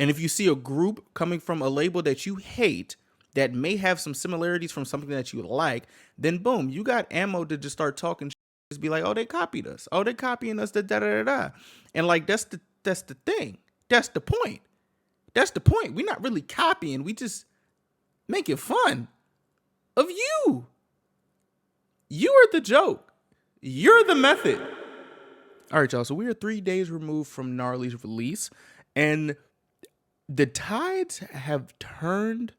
And if you see a group coming from a label that you hate that may have some similarities from something that you like, then boom, you got ammo to just start talking. Just be like, oh, they copied us. Oh, they copying us. Da da da da. And like that's the thing. That's the point. That's the point. We're not really copying. We just making fun of you. You are the joke. You're the method. All right, y'all. So we are 3 days removed from Gnarly's release, and the tides have turned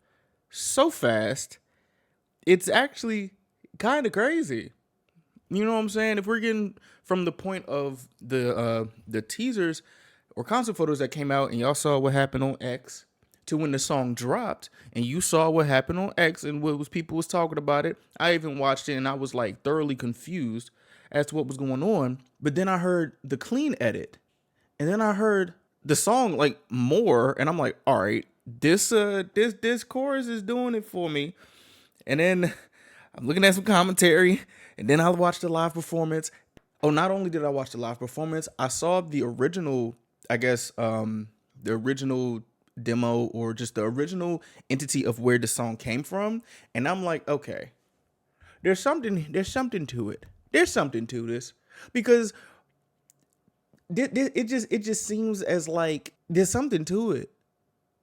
so fast. It's actually kind of crazy. You know what I'm saying? If we're getting from the point of the teasers or concept photos that came out, and y'all saw what happened on X, to when the song dropped, and you saw what happened on X and what was people was talking about it. I even watched it, and I was like thoroughly confused as to what was going on. But then I heard the clean edit, and then I heard the song like more, and I'm like, all right, this chorus is doing it for me. And then I'm looking at some commentary, and then I watched the live performance. Oh, not only did I watch the live performance, I saw the original, I guess, the original demo or just the original entity of where the song came from. And I'm like, okay, there's something to it. There's something to this. Because it just seems as like there's something to it.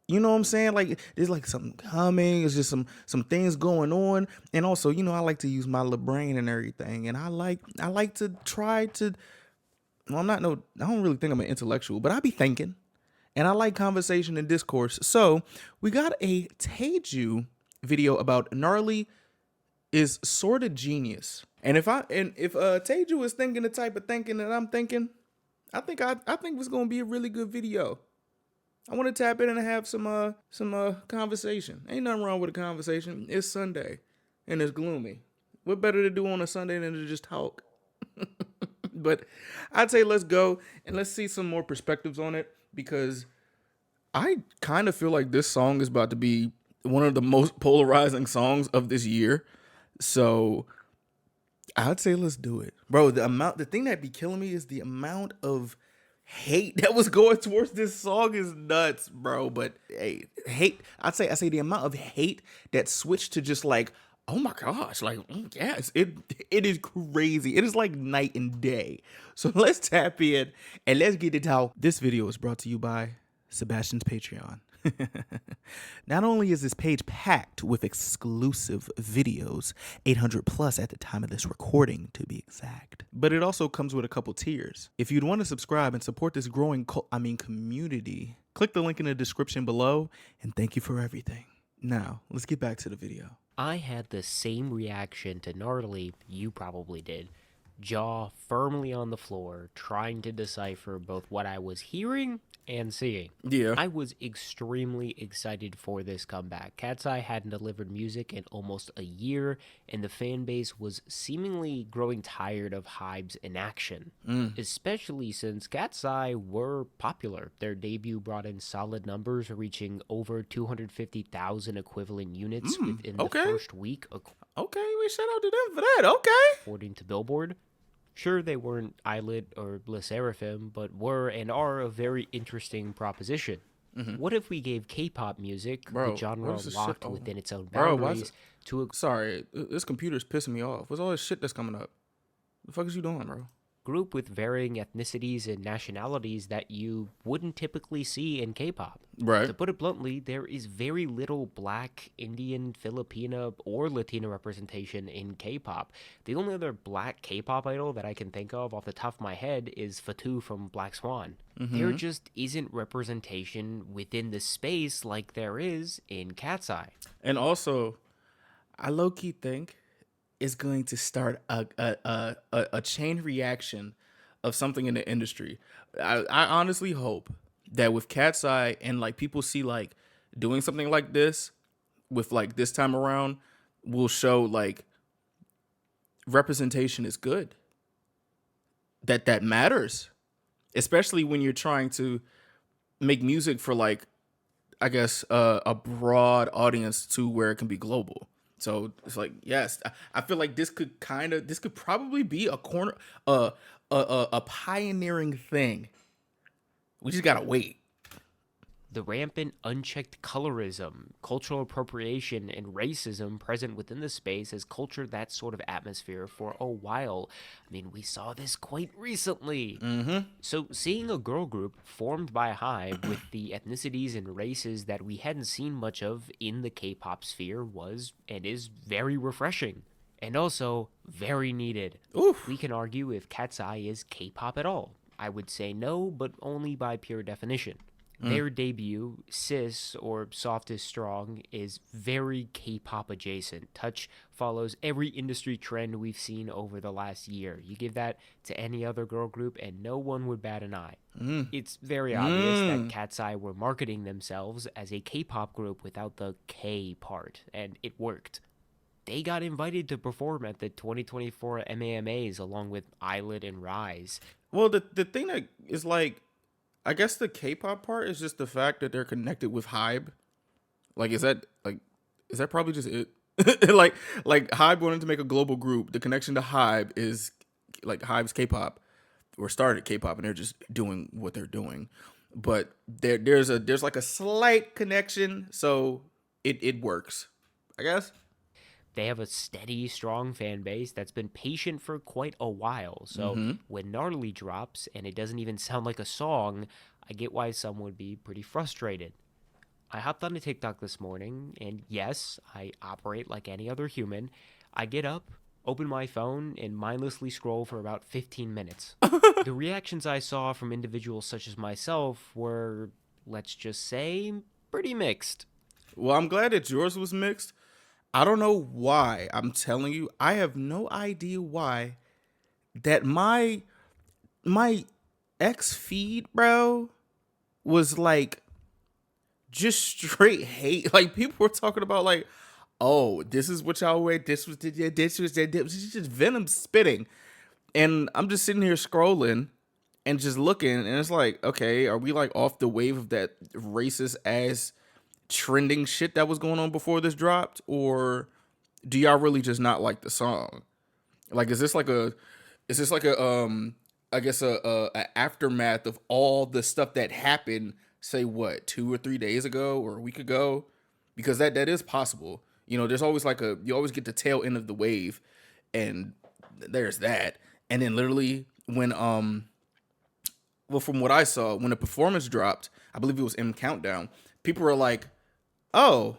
You know what I'm saying? Like there's like something coming. It's just some things going on. And also, I like to use my little brain and everything. And I like to try to. Well, I don't really think I'm an intellectual, but I be thinking, and I like conversation and discourse. So we got a Teju video about Gnarly is sort of genius. And if Teju is thinking the type of thinking that I'm thinking, I think it's gonna be a really good video. I want to tap in and have some conversation. Ain't nothing wrong with a conversation. It's Sunday, and it's gloomy. What better to do on a Sunday than to just talk? But I'd say let's go and let's see some more perspectives on it, because I kind of feel like this song is about to be one of the most polarizing songs of this year. So I'd say let's do it. Bro, the thing that be killing me is the amount of hate that was going towards this song is nuts, bro. But hey, I say the amount of hate that switched to just like, oh my gosh, like yes, it is crazy. It is like night and day. So let's tap in and let's get into how this video is brought to you by Sebastian's Patreon. Not only is this page packed with exclusive videos, 800 plus at the time of this recording to be exact, but it also comes with a couple tiers. If you'd want to subscribe and support this growing community, click the link in the description below, and thank you for everything. Now, let's get back to the video. I had the same reaction to Gnarly you probably did. Jaw firmly on the floor, trying to decipher both what I was hearing and seeing. Yeah. I was extremely excited for this comeback. KATSEYE hadn't delivered music in almost a year, and the fan base was seemingly growing tired of Hybe's inaction, especially since KATSEYE were popular. Their debut brought in solid numbers, reaching over 250,000 equivalent units within the first week, Okay, we shout out to them for that. Okay. according to Billboard. Sure, they weren't Islet or Le Seraphim, but were and are a very interesting proposition. What if we gave K-pop music, the genre locked within its own boundaries, to a Sorry, this computer's pissing me off. What's all this shit that's coming up? The fuck is you doing, bro? group with varying ethnicities and nationalities that you wouldn't typically see in K-pop? Right. To put it bluntly, there is very little Black, Indian, Filipina, or Latino representation in K-pop. The only other Black K-pop idol that I can think of off the top of my head is Fatu from Black Swan. There just isn't representation within the space like there is in KATSEYE. And also, I low-key think is going to start a chain reaction of something in the industry. I honestly hope that with KATSEYE and like people see like doing something like this with like this time around will show like representation is good. That matters, especially when you're trying to make music for like, I guess, a broad audience to where it can be global. So it's like, yes, I feel like this could probably be a pioneering thing. We just gotta wait. The rampant, unchecked colorism, cultural appropriation, and racism present within the space has cultured that sort of atmosphere for a while. I mean, we saw this quite recently. Mm-hmm. So, seeing a girl group formed by Hive with the ethnicities and races that we hadn't seen much of in the K pop sphere was and is very refreshing. And also very needed. We Oof. can argue if KATSEYE is K pop at all. I would say no, but only by pure definition. Mm. Their debut, Sis or Soft is Strong, is very K pop adjacent. Touch follows every industry trend we've seen over the last year. You give that to any other girl group, and no one would bat an eye. Mm. It's very obvious that Mm. KATSEYE were marketing themselves as a K pop group without the K part, and it worked. They got invited to perform at the 2024 MAMAs along with Eyelid and Rise. Well, the thing that is like, I guess the K-pop part is just the fact that they're connected with Hybe. Like, is that probably just it? like like Hybe wanted to make a global group. The connection to Hybe is like Hybe's K-pop or started K-pop, and they're just doing what they're doing. But there's like a slight connection, so it works, I guess. They have a steady, strong fan base that's been patient for quite a while. So when Gnarly drops and it doesn't even sound like a song, I get why some would be pretty frustrated. I hopped on a TikTok this morning, and yes, I operate like any other human. I get up, open my phone, and mindlessly scroll for about 15 minutes. The reactions I saw from individuals such as myself were, let's just say, pretty mixed. Well, I'm glad that yours was mixed. I don't know why. I'm telling you, I have no idea why that my ex feed, bro, was like just straight hate. Like people were talking about like, oh, this is what y'all wear. This was just venom spitting. And I'm just sitting here scrolling and just looking, and it's like, okay, are we like off the wave of that racist ass trending shit that was going on before this dropped, or do y'all really just not like the song? Like, is this like a I guess a aftermath of all the stuff that happened, say what, 2 or 3 days ago or a week ago? Because that is possible. You know, there's always like you always get the tail end of the wave, and there's that. And then literally when well, from what I saw, when the performance dropped, I believe it was M Countdown, people were like, oh,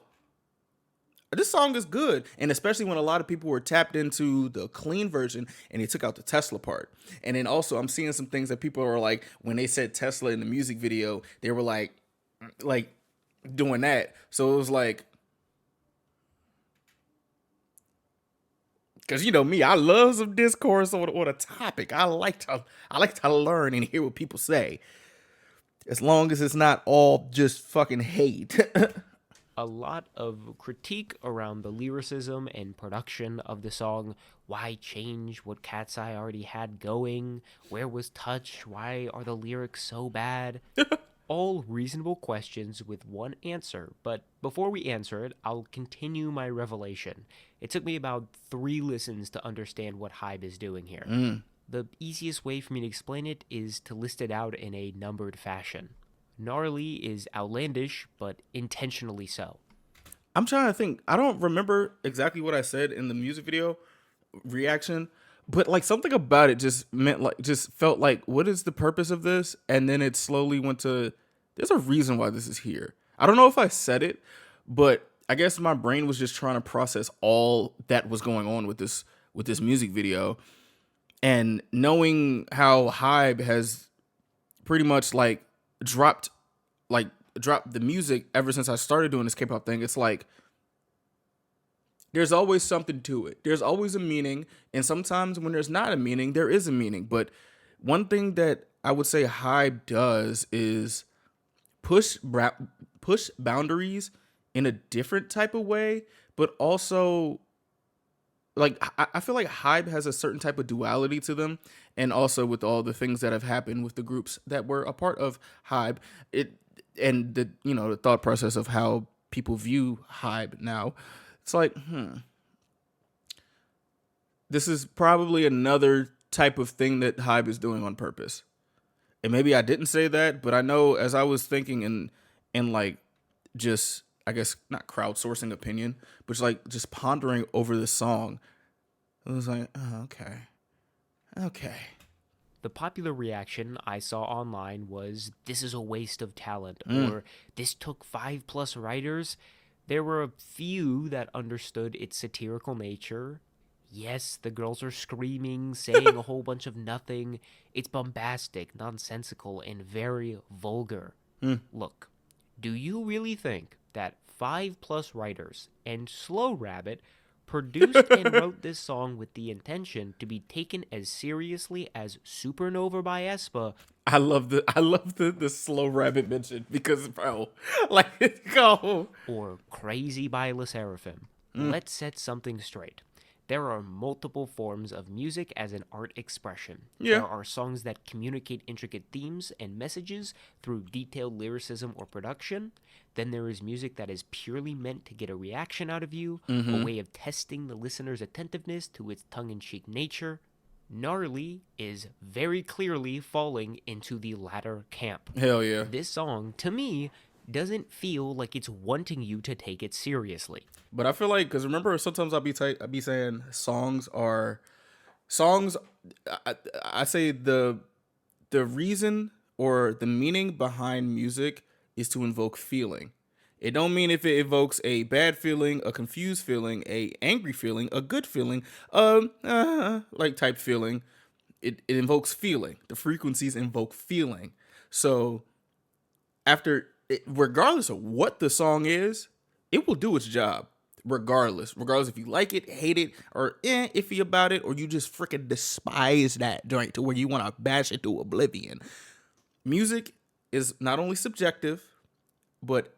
this song is good. And especially when a lot of people were tapped into the clean version and they took out the Tesla part. And then also I'm seeing some things that people are like, when they said Tesla in the music video, they were like doing that. So it was like, because you know me, I love some discourse on a topic. I like to learn and hear what people say, as long as it's not all just fucking hate. A lot of critique around the lyricism and production of the song. Why change what KATSEYE already had going? Where was Touch? Why are the lyrics so bad? All reasonable questions with one answer, but before we answer it, I'll continue my revelation. It took me about 3 listens to understand what Hybe is doing here. The easiest way for me to explain it is to list it out in a numbered fashion. Gnarly is outlandish, but intentionally so. I'm trying to think. I don't remember exactly what I said in the music video reaction, but like something about it just felt like, what is the purpose of this? And then it slowly went to, there's a reason why this is here. I don't know if I said it, but I guess my brain was just trying to process all that was going on with this music video, and knowing how Hybe has pretty much dropped dropped the music ever since I started doing this K-pop thing. It's like there's always something to it. There's always a meaning, and sometimes when there's not a meaning, there is a meaning. But one thing that I would say Hybe does is push boundaries in a different type of way, but also like I feel like Hybe has a certain type of duality to them, and also with all the things that have happened with the groups that were a part of Hybe, it and the the thought process of how people view Hybe now, it's like this is probably another type of thing that Hybe is doing on purpose. And maybe I didn't say that, but I know as I was thinking and like just I guess not crowdsourcing opinion, but just pondering over the song. It was like, oh, okay. The popular reaction I saw online was, "This is a waste of talent," or "This took 5+ writers." There were a few that understood its satirical nature. Yes, the girls are screaming, saying a whole bunch of nothing. It's bombastic, nonsensical, and very vulgar. Look, do you really think that 5+ writers and Slow Rabbit produced and wrote this song with the intention to be taken as seriously as Supernova by aespa I love the slow rabbit mention because bro, like go. or Crazy by Le Seraphim? Let's set something straight. There are multiple forms of music as an art expression. Yeah. There are songs that communicate intricate themes and messages through detailed lyricism or production. Then there is music that is purely meant to get a reaction out of you, a way of testing the listener's attentiveness to its tongue-in-cheek nature. Gnarly is very clearly falling into the latter camp. Hell yeah. This song, to me, doesn't feel like it's wanting you to take it seriously. But I feel like because remember sometimes I be saying songs. I say the reason or the meaning behind music is to invoke feeling. It don't mean if it evokes a bad feeling, a confused feeling, a angry feeling, a good feeling, like type feeling. It invokes feeling. The frequencies invoke feeling. So regardless of what the song is, it will do its job. Regardless if you like it, hate it, or iffy about it, or you just freaking despise that joint to where you want to bash it to oblivion. Music is not only subjective, but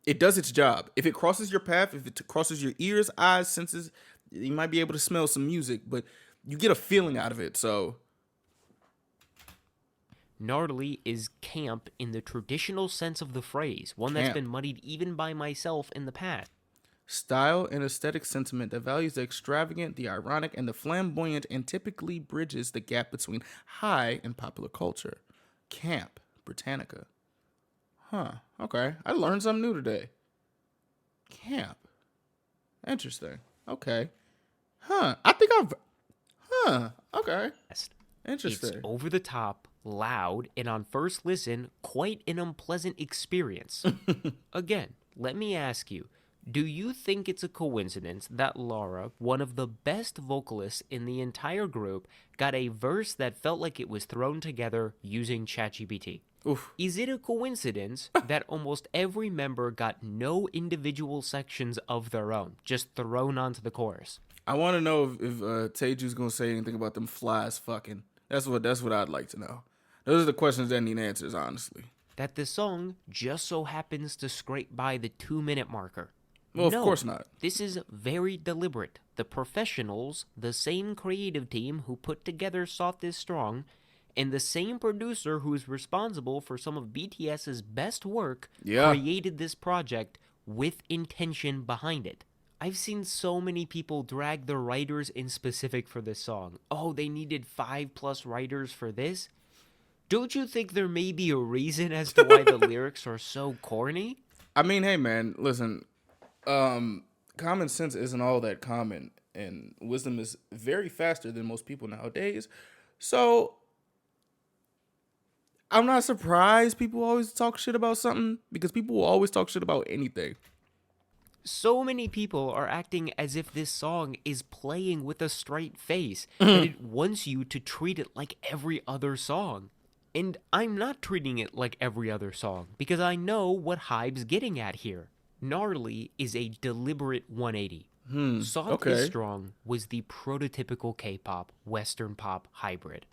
it does its job. If it crosses your path, if it crosses your ears, eyes, senses, you might be able to smell some music, but you get a feeling out of it. So Gnarly is camp in the traditional sense of the phrase, one that's Camp. been muddied even by myself in the past. style and aesthetic sentiment that values the extravagant, the ironic, and the flamboyant, and typically bridges the gap between high and popular culture. Camp, Britannica. Huh. Okay. I learned something new today. Camp. Interesting. Okay. Huh. I think I've. Huh. Okay. It's Interesting. over the top, loud, and on first listen, quite an unpleasant experience. Again, let me ask you, do you think it's a coincidence that Laura, one of the best vocalists in the entire group, got a verse that felt like it was thrown together using ChatGPT? Oof. Is it a coincidence that almost every member got no individual sections of their own, just thrown onto the chorus? I want to know if Teju's gonna say anything about them flies fucking. That's what I'd like to know. Those are the questions that need answers, honestly. That the song just so happens to scrape by the 2-minute marker. Well, No, of course not. This is very deliberate. The professionals, the same creative team who put together Soft is Strong, and the same producer who is responsible for some of BTS's best work Yeah. created this project with intention behind it. I've seen so many people drag the writers in specific for this song. Oh, they needed 5+ writers for this? Don't you think there may be a reason as to why the lyrics are so corny? I mean, hey man, listen. Common sense isn't all that common, and wisdom is very faster than most people nowadays. So I'm not surprised people always talk shit about something because people will always talk shit about anything. So many people are acting as if this song is playing with a straight face, and it wants you to treat it like every other song. And I'm not treating it like every other song, because I know what Hybe's getting at here. Gnarly is a deliberate 180. Soft is okay. Strong was the prototypical K-pop, Western pop hybrid.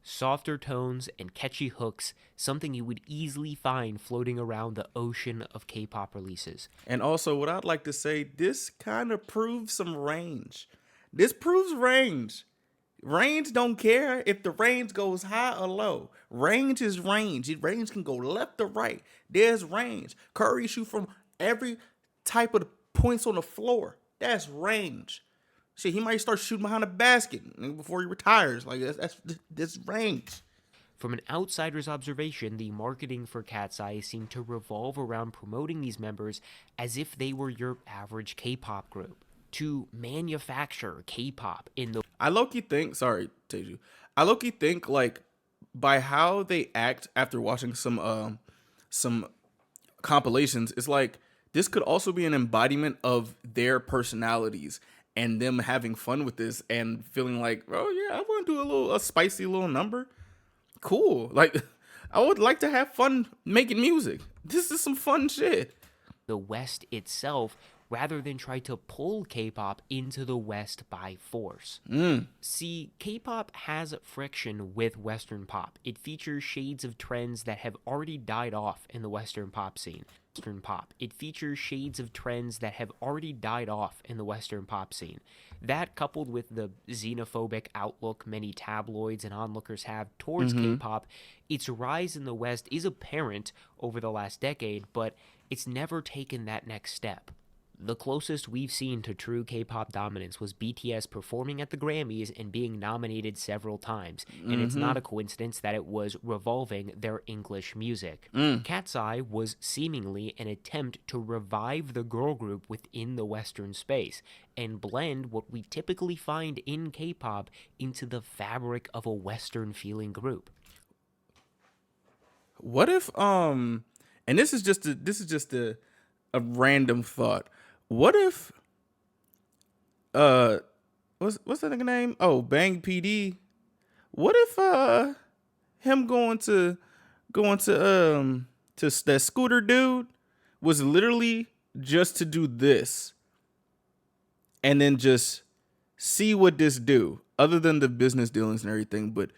Softer tones and catchy hooks, something you would easily find floating around the ocean of K-pop releases. And also, what I'd like to say, this kind of proves some range. This proves range. Range don't care if the range goes high or low. Range is range. Range can go left or right. There's range. Curry shoot from every type of points on the floor. That's range. Shit, he might start shooting behind the basket before he retires. Like that's range. From an outsider's observation, the marketing for KATSEYE seemed to revolve around promoting these members as if they were your average K-pop group. To manufacture K-pop in the I low-key think, sorry, Teju. I low-key think like by how they act after watching some compilations, it's like this could also be an embodiment of their personalities and them having fun with this and feeling like, oh yeah, I want to do a spicy little number. Cool. Like I would like to have fun making music. This is some fun shit. the West itself rather than try to pull K-pop into the West by force. See, K-pop has friction with Western pop. It features shades of trends that have already died off in the Western pop scene. It features shades of trends that have already died off in the Western pop scene. That, coupled with the xenophobic outlook many tabloids and onlookers have towards K-pop, its rise in the West is apparent over the last decade, but it's never taken that next step. The closest we've seen to true K-pop dominance was BTS performing at the Grammys and being nominated several times, and it's not a coincidence that it was revolving their English music. KATSEYE was seemingly an attempt to revive the girl group within the Western space and blend what we typically find in K-pop into the fabric of a Western-feeling group. What if and this is just a random thought. What if what's that nigga name? Oh, Bang PD. What if him going to that scooter dude was literally just to do this and then just see what this do other than the business dealings and everything, but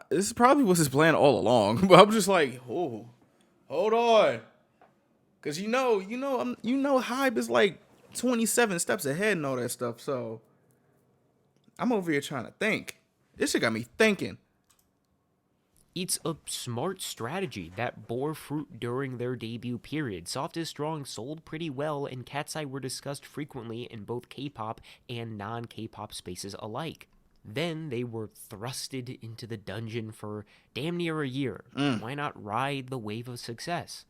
this probably was his plan all along. But I'm just like, oh, hold on. Cause you know, Hype is like 27 steps ahead and all that stuff. So I'm over here trying to think. This shit got me thinking. It's a smart strategy that bore fruit during their debut period. Soft is Strong sold pretty well, and KATSEYE were discussed frequently in both K-pop and non-K-pop spaces alike. Then they were thrusted into the dungeon for damn near a year. Why not ride the wave of success?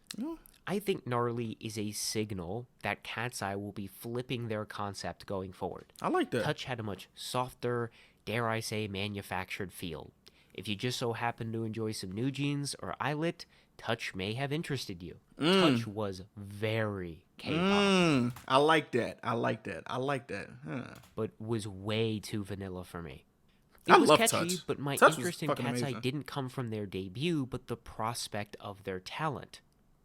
I think Gnarly is a signal that KATSEYE will be flipping their concept going forward. I like that. Touch had a much softer, dare I say, manufactured feel. If you just so happen to enjoy some New Jeans or Eyelit, Touch may have interested you. Touch was very K-pop. I like that. But was way too vanilla for me. I It was love catchy, Touch. but my Touch was interest in fucking KATSEYE amazing. didn't come from their debut, but the prospect of their talent.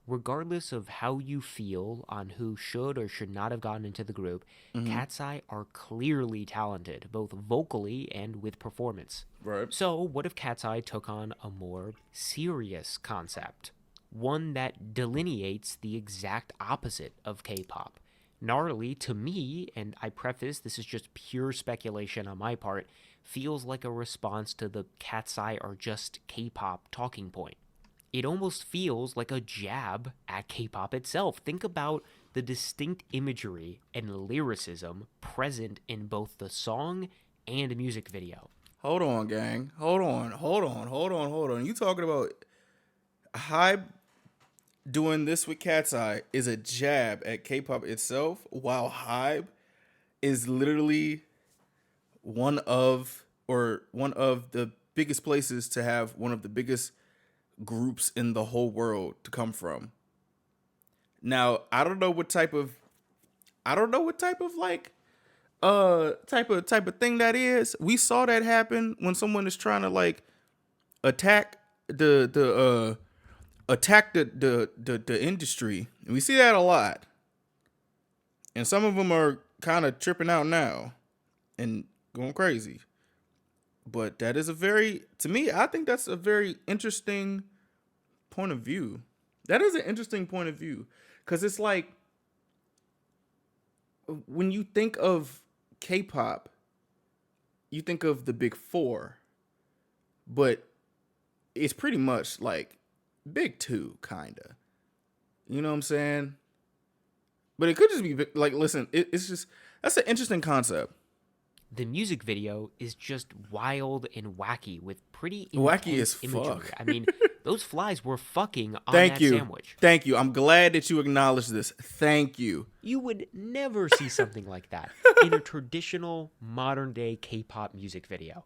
Regardless of how you feel on who should or should not have gotten into the group, KATSEYE are clearly talented, both vocally and with performance. Right. So, what if KATSEYE took on a more serious concept? One that delineates the exact opposite of K-pop. Gnarly, to me, and I preface this is just pure speculation on my part, feels like a response to the KATSEYE are just K-pop talking point. It almost feels like a jab at K-pop itself. Think about the distinct imagery and lyricism present in both the song and music video. Hold on, gang. Hold on. You talking about Hype doing this with KATSEYE is a jab at K-pop itself, while Hype is literally one of the biggest places to have one of the biggest groups in the whole world to come from. Now, I don't know what type of like type of thing that is. We saw that happen when someone is trying to like attack the industry. And we see that a lot. And some of them are kind of tripping out now and going crazy. But that is to me, I think that's a very interesting point of view. That is an interesting point of view. Because it's like, when you think of K-pop, you think of the big four. But it's pretty much like big two, kind of. You know what I'm saying? But it could just be like, listen, it's just, that's an interesting concept. The music video is just wild and wacky with pretty Wacky as intense imagery. fuck. I mean, those flies were fucking on Thank that you. sandwich. Thank you. I'm glad that you acknowledged this. Thank you. You would never see something like that in a traditional modern day K-pop music video.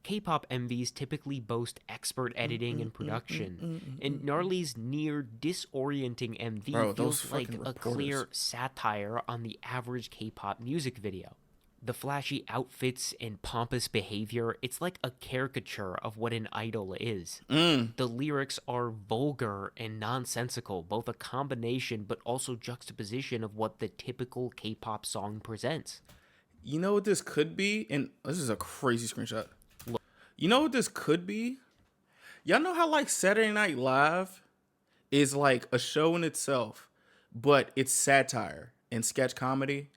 K-pop MVs typically boast expert editing and production, and Gnarly's near disorienting MV Bro, those feels like fucking a reporters. clear satire on the average K-pop music video. The flashy outfits and pompous behavior, it's like a caricature of what an idol is. The lyrics are vulgar and nonsensical, both a combination but also juxtaposition of what the typical K-pop song presents. You know what this could be? And this is a crazy screenshot. You know what this could be? Y'all know how like Saturday Night Live is like a show in itself, but it's satire and sketch comedy?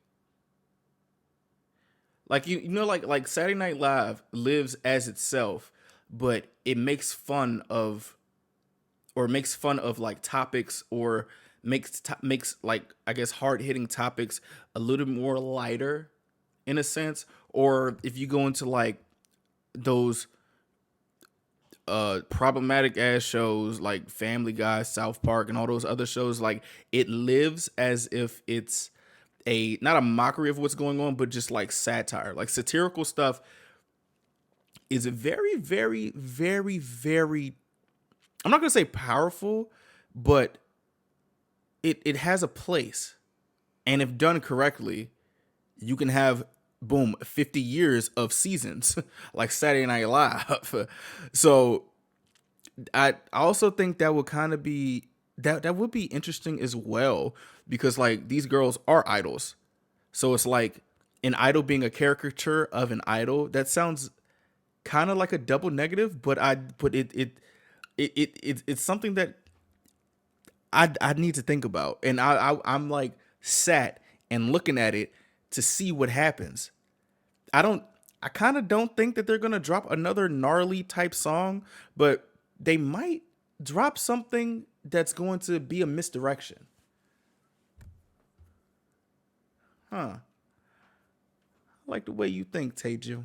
Like you know like Saturday Night Live lives as itself, but it makes fun of like topics or makes like I guess hard-hitting topics a little more lighter in a sense. Or if you go into like those problematic ass shows like Family Guy, South Park, and all those other shows, like it lives as if it's a not a mockery of what's going on, but just like satire. Like satirical stuff is very, very, very, very, I'm not gonna say powerful, but it has a place. And if done correctly, you can have boom 50 years of seasons like Saturday Night Live. So I also think that would kind of be that would be interesting as well, because like these girls are idols. So it's like an idol being a caricature of an idol. That sounds kind of like a double negative, but it's something that I need to think about. And I'm like sat and looking at it to see what happens. I kind of don't think that they're gonna drop another gnarly type song, but they might drop something that's going to be a misdirection. Huh. I like the way you think, Teju.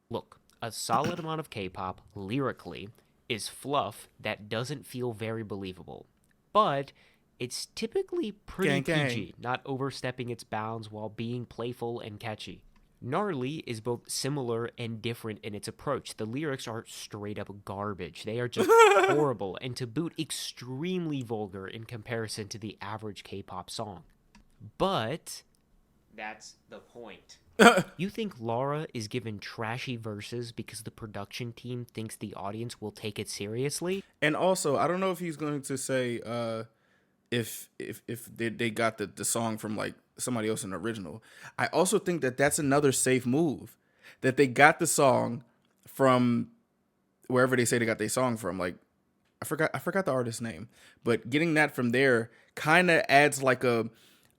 Look, a solid amount of K-pop, lyrically, is fluff that doesn't feel very believable. But it's typically pretty Gang gang. PG, not overstepping its bounds while being playful and catchy. Gnarly is both similar and different in its approach. The lyrics are straight up garbage. They are just horrible and to boot extremely vulgar in comparison to the average K-pop song. But that's the point. You think Laura is given trashy verses because the production team thinks the audience will take it seriously? And also, I don't know if he's going to say if they got the song from like somebody else in the original. I also think that that's another safe move, that they got the song from wherever they say they got their song from. Like I forgot the artist's name, but getting that from there kind of adds like a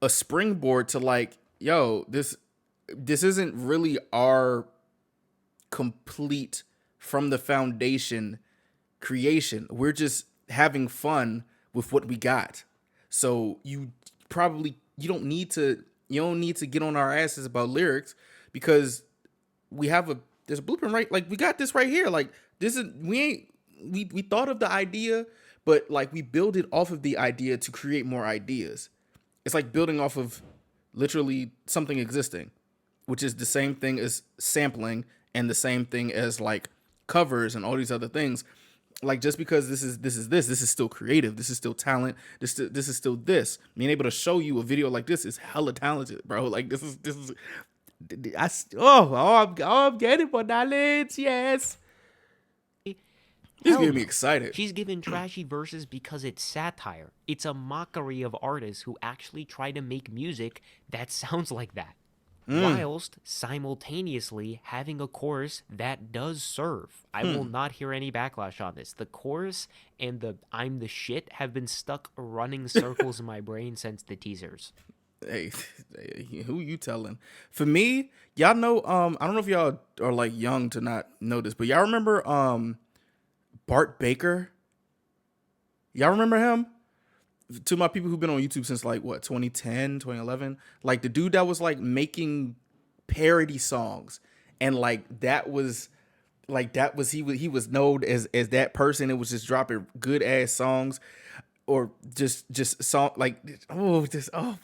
springboard to like, yo, this isn't really our complete from the foundation creation. We're just having fun with what we got. So you don't need to get on our asses about lyrics, because there's a blueprint, right? Like we got this right here. Like this is we thought of the idea, but like we build it off of the idea to create more ideas. It's like building off of literally something existing, which is the same thing as sampling and the same thing as like covers and all these other things. Like just because this is still creative, this is still talent, this is still this. Being able to show you a video like this is hella talented, bro. Like this is I'm getting for knowledge, yes. This Hell getting me no. excited. She's given trashy verses because it's satire. It's a mockery of artists who actually try to make music that sounds like that, whilst simultaneously having a chorus that does serve. I will not hear any backlash on this. The chorus and the "I'm the shit" have been stuck running circles in my brain since the teasers. Hey, who you telling? For me, y'all know, I don't know if y'all are like young to not know this, but y'all remember Bart Baker? Y'all remember him? To my people who've been on YouTube since like what, 2010, 2011? Like the dude that was like making parody songs, and like he was known as that person. It was just dropping good ass songs, or just song like, oh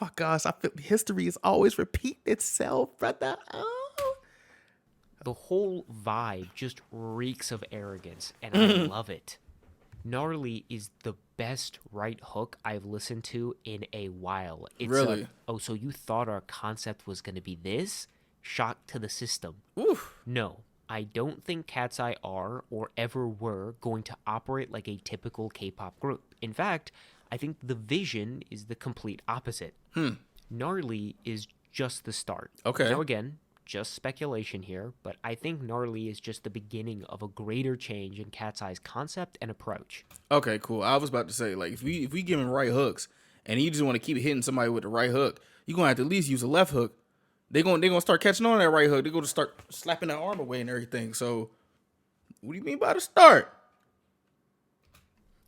my gosh, I feel history is always repeating itself, brother. Oh. The whole vibe just reeks of arrogance, and I love it. Gnarly is the best right hook I've listened to in a while. It's Really? oh, so you thought our concept was going to be this? Shock to the system. Oof. No, I don't think KATSEYE are or ever were going to operate like a typical K-pop group. In fact, I think the vision is the complete opposite. Gnarly is just the start. Okay. Now again, just speculation here, but I think Gnarly is just the beginning of a greater change in KATSEYE's concept and approach. Okay, cool. I was about to say, like, if we give him right hooks and you just want to keep hitting somebody with the right hook, you're gonna have to at least use a left hook. They're gonna start catching on that right hook. They're gonna start slapping that arm away and everything. So what do you mean by the start?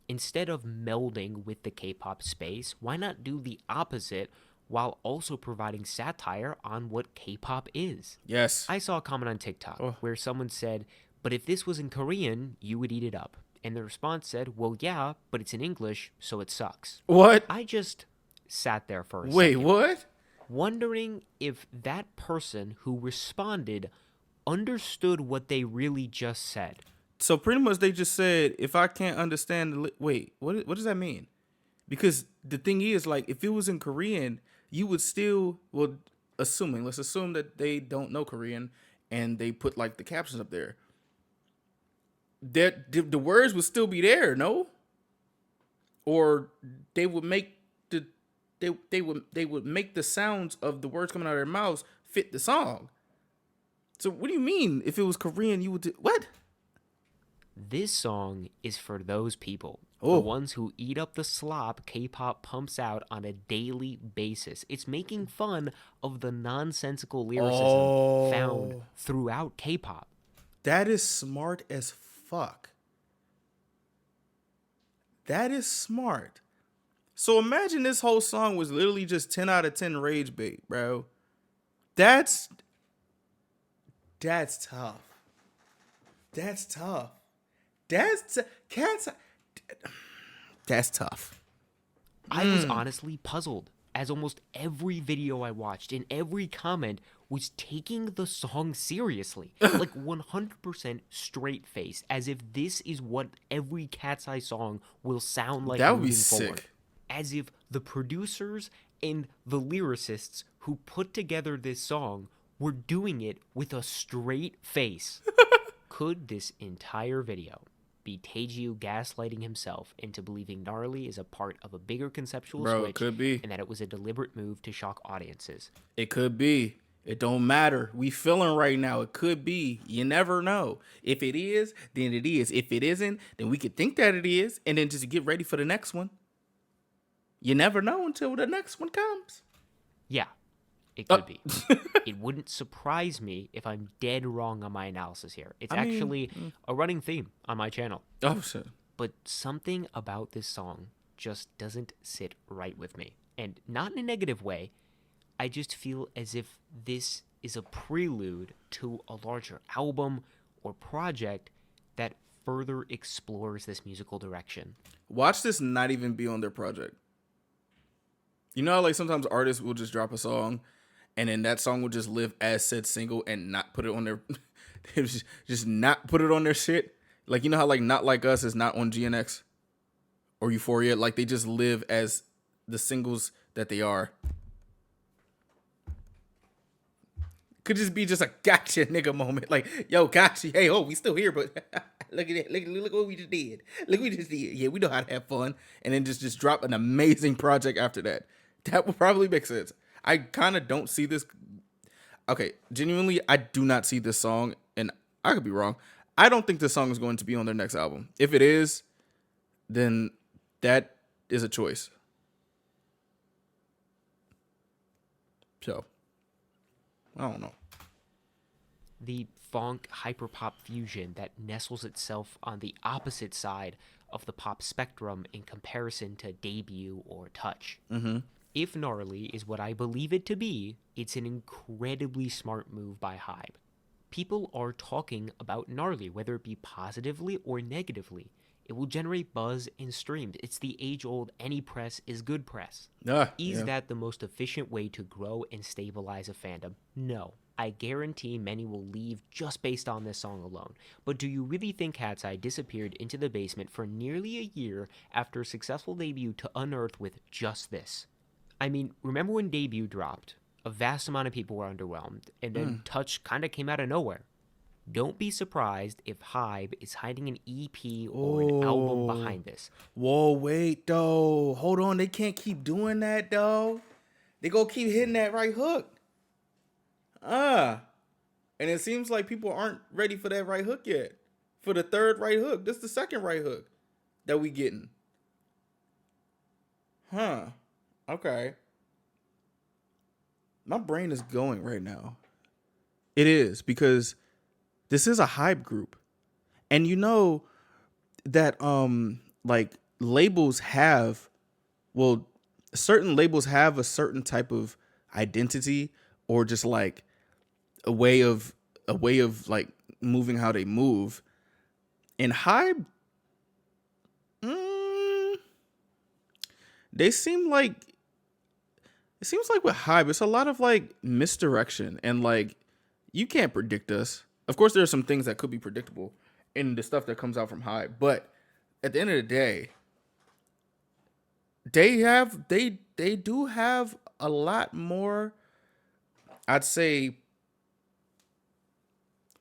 Instead of melding with the K-pop space, why not do the opposite while also providing satire on what K-pop is? Yes. I saw a comment on TikTok where someone said, but if this was in Korean, you would eat it up. And the response said, well, yeah, but it's in English, so it sucks. What? I just sat there for a Wait, second, what? wondering if that person who responded understood what they really just said. So pretty much they just said, if I can't understand wait, what does that mean? Because the thing is, like, if it was in Korean, you would still, well, let's assume that they don't know Korean and they put like the captions up there. That the words would still be there, no? Or they would make they would make the sounds of the words coming out of their mouths fit the song. So what do you mean if it was Korean you would do what? This song is for those people, Oh. the ones who eat up the slop K-pop pumps out on a daily basis. It's making fun of the nonsensical lyricism found throughout K-pop. That is smart as fuck. That is smart. So imagine this whole song was literally just 10 out of 10 rage bait, bro. That's tough. That's tough. That's tough. I was honestly puzzled, as almost every video I watched and every comment was taking the song seriously. Like 100% straight face, as if this is what every KATSEYE song will sound like That would be moving forward. sick. As if the producers and the lyricists who put together this song were doing it with a straight face. Could this entire video be Taeju gaslighting himself into believing Gnarly is a part of a bigger conceptual Bro, switch, it could be. and that it was a deliberate move to shock audiences? It could be. It don't matter. We feeling right now. It could be. You never know. If it is, then it is. If it isn't, then we could think that it is, and then just get ready for the next one. You never know until the next one comes. Yeah, it could be. It wouldn't surprise me if I'm dead wrong on my analysis here. It's actually a running theme on my channel. Oh, shit. But something about this song just doesn't sit right with me. And not in a negative way. I just feel as if this is a prelude to a larger album or project that further explores this musical direction. Watch this not even be on their project. You know how, like, sometimes artists will just drop a song and then that song will just live as said single and not put it on their just not put it on their shit. Like, you know how, like, Not Like Us is not on GNX or Euphoria? Like, they just live as the singles that they are. Could just be just a gotcha nigga moment. Like, yo, gotcha. Hey, oh, we still here, but look at that. Look what we just did. Look what we just did. Yeah, we know how to have fun. And then just drop an amazing project after that. That would probably make sense. I kind of don't see this. Okay, genuinely, I do not see this song, and I could be wrong. I don't think this song is going to be on their next album. If it is, then that is a choice. So, I don't know. The funk hyperpop fusion that nestles itself on the opposite side of the pop spectrum in comparison to Debut or Touch. If Gnarly is what I believe it to be, it's an incredibly smart move by Hybe. People are talking about Gnarly, whether it be positively or negatively. It will generate buzz and streams. It's the age old any press is good press. Is Yeah. that the most efficient way to grow and stabilize a fandom? No. I guarantee many will leave just based on this song alone. But do you really think KATSEYE disappeared into the basement for nearly a year after a successful debut to unearth with just this? I mean, remember when debut dropped? A vast amount of people were underwhelmed, and then Touch kind of came out of nowhere. Don't be surprised if Hybe is hiding an EP or an album Oh, behind this. whoa, wait, though. Hold on. They can't keep doing that, though. They go keep hitting that right hook. And it seems like people aren't ready for that right hook yet. For the third right hook. This is the second right hook that we getting. Huh. Okay. My brain is going right now. It is because this is a hype group. And you know that like labels have well certain labels have a certain type of identity or just like a way of like moving how they move. And hype mm, they seem like it seems like with hype it's a lot of like misdirection and like you can't predict us. Of course there are some things that could be predictable in the stuff that comes out from hype, but at the end of the day they do have a lot more, I'd say,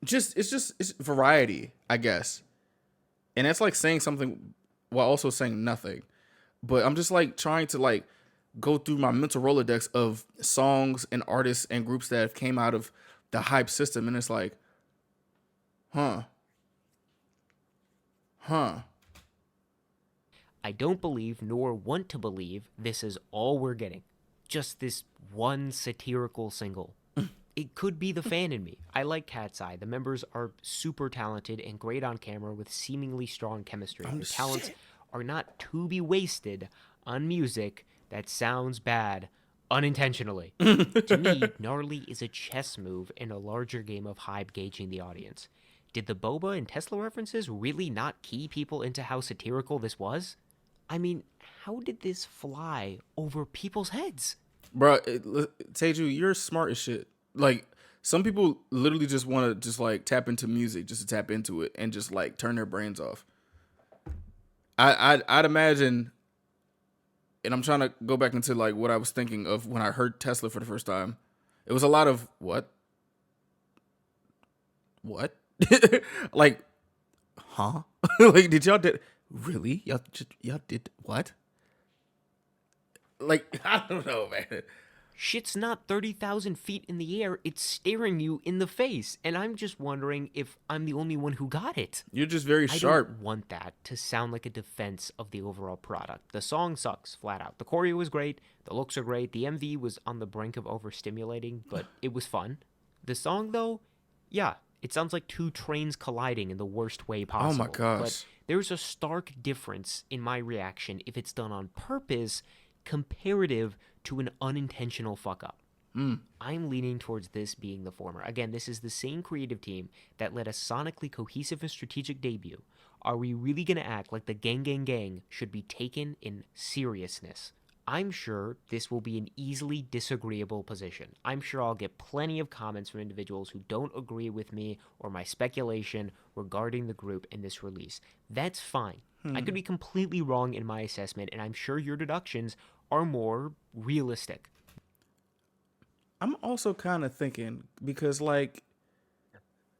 it's variety, I guess. And that's like saying something while also saying nothing. But I'm just like trying to like go through my mental Rolodex of songs and artists and groups that have came out of the hype system, and it's like, huh, huh. I don't believe nor want to believe this is all we're getting. Just this one satirical single. It could be the fan in me. I like KATSEYE. The members are super talented and great on camera with seemingly strong chemistry. Their talents are not to be wasted on music that sounds bad unintentionally. To me, Gnarly is a chess move in a larger game of hype gauging the audience. Did the Boba and Tesla references really not key people into how satirical this was? I mean, how did this fly over people's heads? Bro, Teju, you're smart as shit. Like, some people literally just want to just like tap into music just to tap into it and just like turn their brains off. I'd imagine, and I'm trying to go back into like what I was thinking of when I heard Tesla for the first time. It was a lot of what, like, huh? Like, did y'all did really y'all did what? Like, I don't know, man. Shit's not 30,000 feet in the air, it's staring you in the face. And I'm just wondering if I'm the only one who got it. You're just very I sharp. don't want that to sound like a defense of the overall product. The song sucks, flat out. The choreo was great, the looks are great, the MV was on the brink of overstimulating, but it was fun. The song, though, yeah, it sounds like two trains colliding in the worst way Oh my possible. gosh. But there's a stark difference in my reaction if it's done on purpose comparative to an unintentional fuck up. I'm leaning towards this being the former. Again, this is the same creative team that led a sonically cohesive and strategic debut. Are we really going to act like the Gang Gang Gang should be taken in seriousness? I'm sure this will be an easily disagreeable position. I'm sure I'll get plenty of comments from individuals who don't agree with me or my speculation regarding the group in this release. That's fine. I could be completely wrong in my assessment, and I'm sure your deductions are more realistic. I'm also kind of thinking because like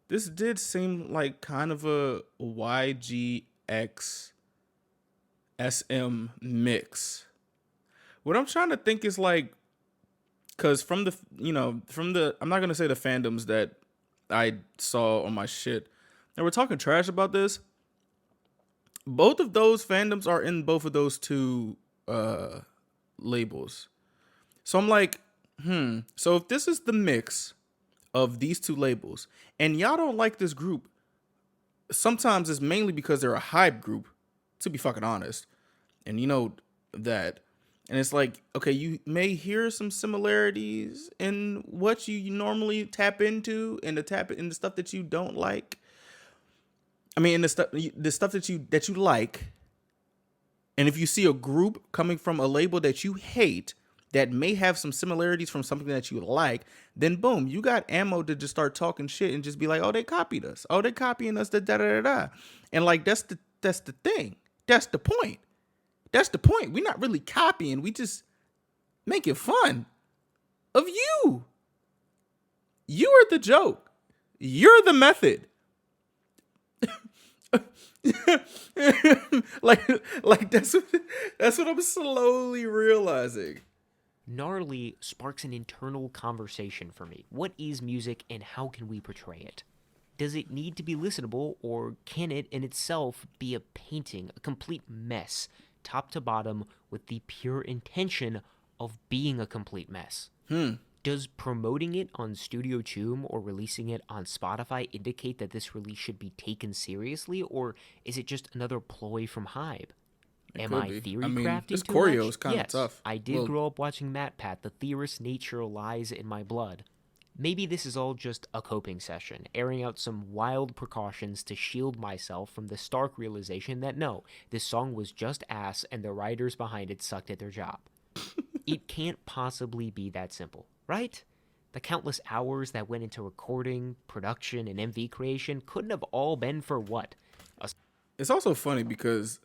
this did seem like kind of a YGX SM mix. What I'm trying to think is like, because from the from the I'm not gonna say the fandoms that I saw on my shit, and we're talking trash about this. Both of those fandoms are in both of those two labels. So I'm like, so if this is the mix of these two labels, and y'all don't like this group, sometimes it's mainly because they're a hype group, to be fucking honest. And you know that. And it's like, okay, you may hear some similarities in what you normally tap into, and the stuff that you don't like. I mean, in the stuff that you like. And if you see a group coming from a label that you hate that may have some similarities from something that you like, then boom, you got ammo to just start talking shit and just be like, oh, they copied us. Oh, they copying us. Da da da da. And like that's the thing. That's the point. That's the point. We're not really copying. We just making fun of you. You are the joke. You're the method. like that's what I'm slowly realizing. Gnarly sparks an internal conversation for me. What is music and how can we portray it? Does it need to be listenable, or can it in itself be a painting, a complete mess, top to bottom, with the pure intention of being a complete mess? Does promoting it on Studio Choom or releasing it on Spotify indicate that this release should be taken seriously, or is it just another ploy from Hybe? Am I theory crafting this too choreo much? is kind of Yes, tough. I did grow up watching MatPat. The theorist nature lies in my blood. Maybe this is all just a coping session, airing out some wild precautions to shield myself from the stark realization that no, this song was just ass and the writers behind it sucked at their job. It can't possibly be that simple, right? The countless hours that went into recording, production, and MV creation couldn't have all been for what? It's also funny because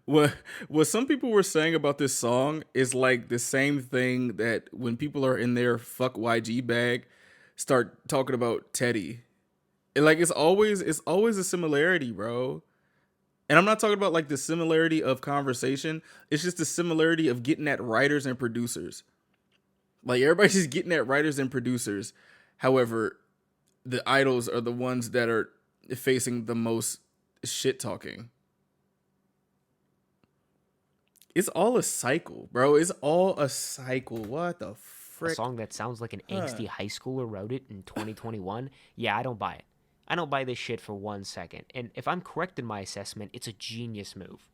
what some people were saying about this song is like the same thing that when people are in their fuck YG bag start talking about Teddy. And like it's always a similarity, bro. And I'm not talking about like the similarity of conversation. It's just the similarity of getting at writers and producers. Like everybody's just getting at writers and producers. However, the idols are the ones that are facing the most shit talking. It's all a cycle, bro. It's all a cycle. What the A frick? song that sounds like an angsty high schooler wrote it in 2021? Yeah, I don't buy it. I don't buy this shit for 1 second. And if I'm correct in my assessment, it's a genius move.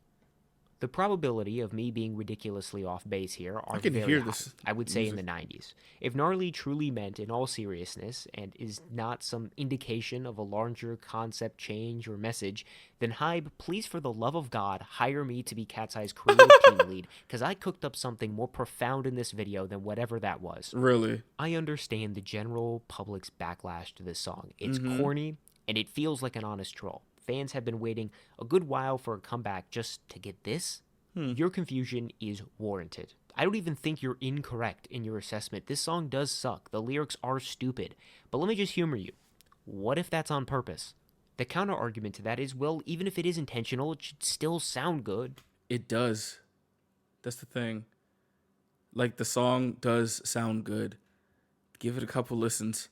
The probability of me being ridiculously off base here are can very hear high. this I would say in the 90s. If Gnarly truly meant in all seriousness and is not some indication of a larger concept change or message, then Hybe, please for the love of God, hire me to be KATSEYE's creative team lead, because I cooked up something more profound in this video than whatever that was. Really? I understand the general public's backlash to this song. It's corny, and it feels like an honest troll. Fans have been waiting a good while for a comeback just to get this. Your confusion is warranted. I don't even think you're incorrect in your assessment. This song does suck. The lyrics are stupid. But let me just humor you. What if that's on purpose? The counter argument to that is, well, even if it is intentional, it should still sound good. It does. That's the thing. Like the song does sound good. Give it a couple listens.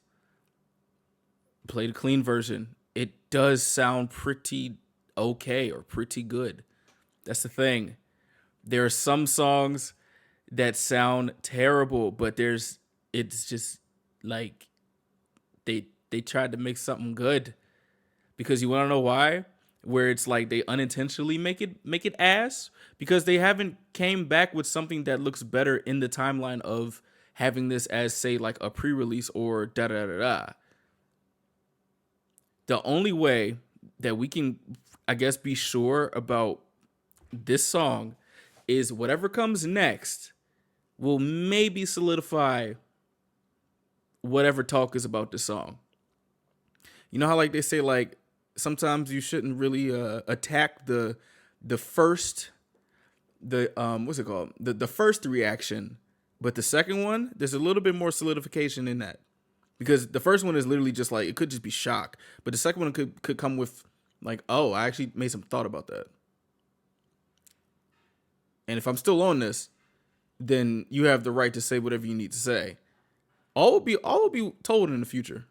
Play the clean version. It does sound pretty okay or pretty good. That's the thing. There are some songs that sound terrible, but it's just like they tried to make something good. Because you want to know why? Where it's like they unintentionally make it ass because they haven't came back with something that looks better in the timeline of having this as say like a pre-release or da da da da. The only way that we can, I guess, be sure about this song is whatever comes next will maybe solidify whatever talk is about this song. You know how like they say like sometimes you shouldn't really attack the first what's it called the first reaction, but the second one there's a little bit more solidification in that. Because the first one is literally just like, it could just be shock. But the second one could come with like, oh, I actually made some thought about that. And if I'm still on this, then you have the right to say whatever you need to say. All will be told in the future.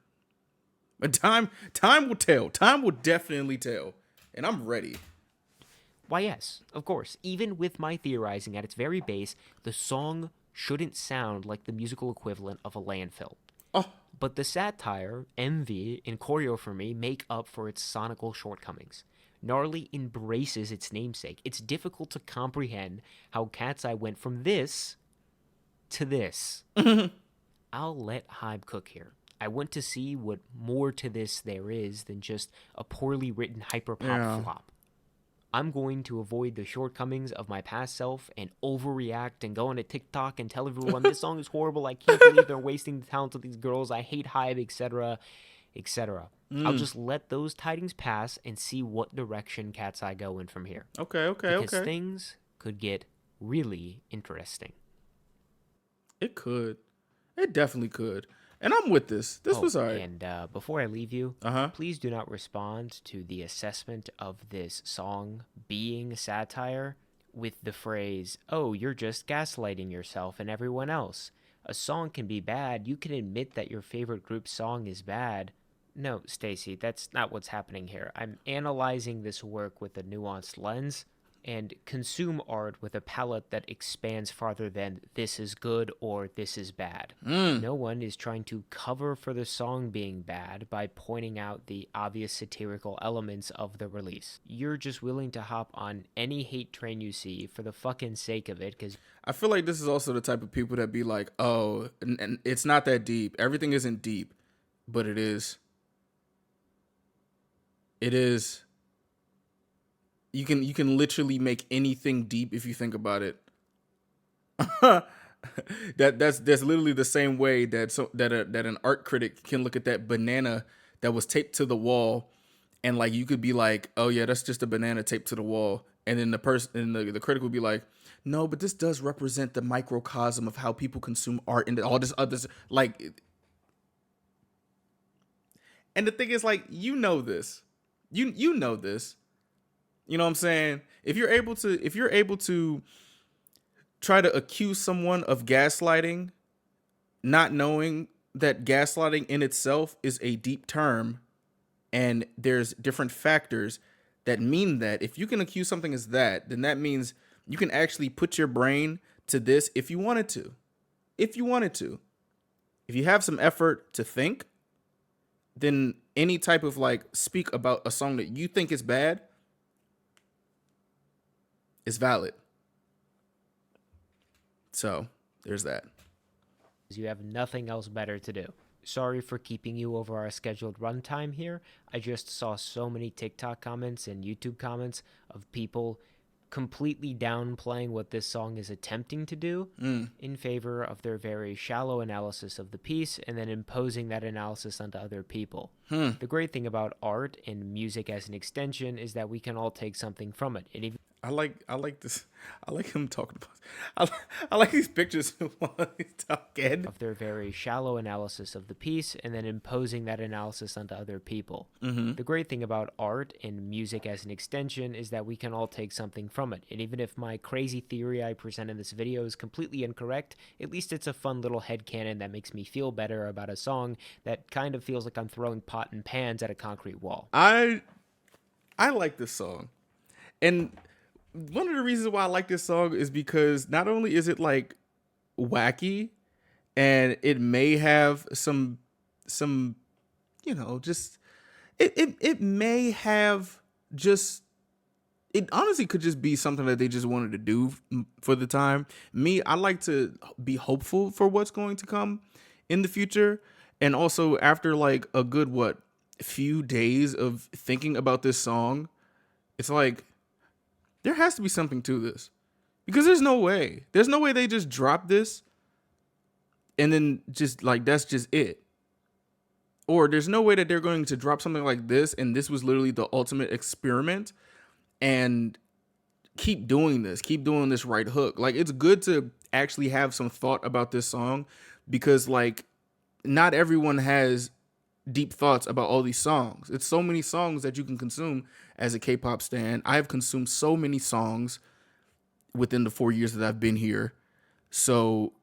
But time will tell. Time will definitely tell. And I'm ready. Why, yes, of course. Even with my theorizing at its very base, the song shouldn't sound like the musical equivalent of a landfill. Oh. But the satire, MV, and choreo for me make up for its sonical shortcomings. Gnarly embraces its namesake. It's difficult to comprehend how KATSEYE went from this to this. I'll let Hybe cook here. I want to see what more to this there is than just a poorly written hyperpop Yeah. flop. I'm going to avoid the shortcomings of my past self and overreact and go into TikTok and tell everyone this song is horrible. I can't believe they're wasting the talent of these girls. I hate Hybe, etc., etc. I'll just let those tidings pass and see what direction KATSEYE go in from here. Okay. Because things could get really interesting. It could. It definitely could. And I'm with this. This was all right. And before I leave you, Uh-huh. please do not respond to the assessment of this song being satire with the phrase, "Oh, you're just gaslighting yourself and everyone else. A song can be bad. You can admit that your favorite group's song is bad." No, Stacy, that's not what's happening here. I'm analyzing this work with a nuanced lens and consume art with a palette that expands farther than this is good or this is bad. No one is trying to cover for the song being bad by pointing out the obvious satirical elements of the release. You're just willing to hop on any hate train you see for the fucking sake of it because I feel like this is also the type of people that be like, oh, and it's not that deep. Everything isn't deep, but it is. It is. You can literally make anything deep if you think about it. that's literally the same way that an art critic can look at that banana that was taped to the wall, and like you could be like, oh yeah, that's just a banana taped to the wall, and then the critic would be like, no, but this does represent the microcosm of how people consume art and all this other like. And the thing is, like, you know this, you know this. You know what I'm saying? If you're able to try to accuse someone of gaslighting, not knowing that gaslighting in itself is a deep term and there's different factors that mean that if you can accuse something as that, then that means you can actually put your brain to this if you wanted to. If you wanted to. If you have some effort to think, then any type of like speak about a song that you think is bad is valid. So there's that. you have nothing else better to do. Sorry for keeping you over our scheduled runtime here. I just saw so many TikTok comments and YouTube comments of people completely downplaying what this song is attempting to do in favor of their very shallow analysis of the piece and then imposing that analysis onto other people. The great thing about art and music as an extension is that we can all take something from it. And even I like this. I like him talking about. I like these pictures while he's talking. of their very shallow analysis of the piece and then imposing that analysis onto other people. The great thing about art and music as an extension is that we can all take something from it. And even if my crazy theory I present in this video is completely incorrect, at least it's a fun little headcanon that makes me feel better about a song that kind of feels like I'm throwing pot and pans at a concrete wall. I like this song. And one of the reasons why I like this song is because not only is it like wacky and it may have some just it may have just it honestly could just be something that they just wanted to do for the time. I like to be hopeful for what's going to come in the future, and also after like a good few days of thinking about this song, it's like there has to be something to this, because there's no way they just drop this and then just like that's just it. Or there's no way that they're going to drop something like this and this was literally the ultimate experiment and keep doing this right hook. Like, it's good to actually have some thought about this song, because like not everyone has deep thoughts about all these songs. It's so many songs that you can consume as a K-pop stan. I have consumed so many songs within the 4 years that I've been here. So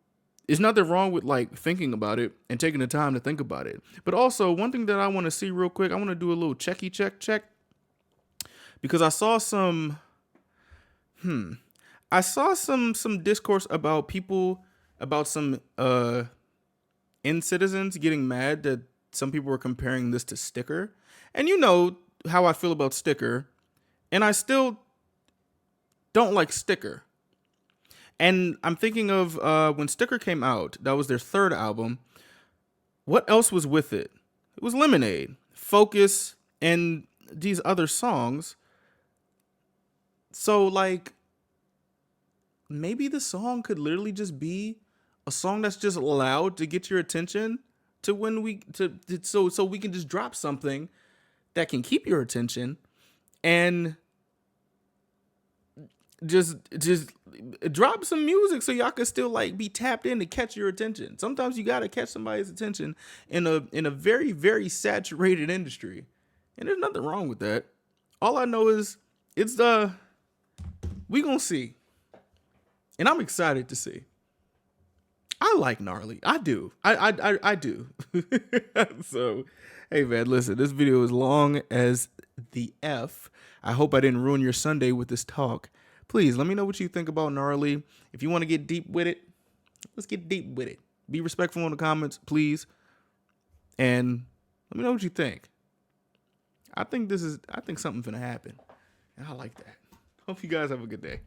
there's nothing wrong with like thinking about it and taking the time to think about it. But also, one thing that I want to see real quick, I want to do a little check, because I saw some discourse about people, about some citizens getting mad that some people were comparing this to Sticker. And you know how I feel about Sticker. And I still don't like Sticker. And I'm thinking of when Sticker came out, that was their third album. What else was with it? It was Lemonade, Focus, and these other songs. So, like, maybe the song could literally just be a song that's just loud to get your attention to when we so we can just drop something that can keep your attention and just drop some music so y'all can still like be tapped in to catch your attention. Sometimes you gotta catch somebody's attention in a very, very saturated industry. And there's nothing wrong with that. All I know is it's we gonna see. And I'm excited to see. I like Gnarly. I do. I do. So, hey man, listen, this video is long as the F. I hope I didn't ruin your Sunday with this talk. Please let me know what you think about Gnarly. If you want to get deep with it, let's get deep with it. Be respectful in the comments, please. And let me know what you think. I think something's gonna happen. And I like that. Hope you guys have a good day.